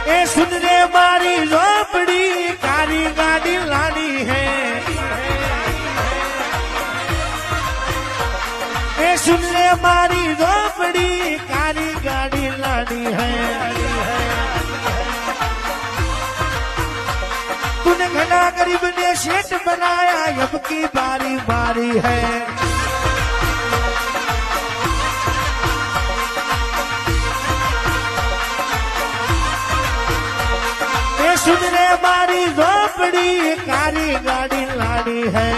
ए सुन रे मारी झोपड़ी कारी गाड़ी लानी है। ए सुन रे मारी झोपड़ी कारी गाड़ी लानी है। तूने घना गरीब ने सेठ बनाया अब की बारी बारी है। सुन रे मारी झोपड़ी कारी गाड़ी लानी है।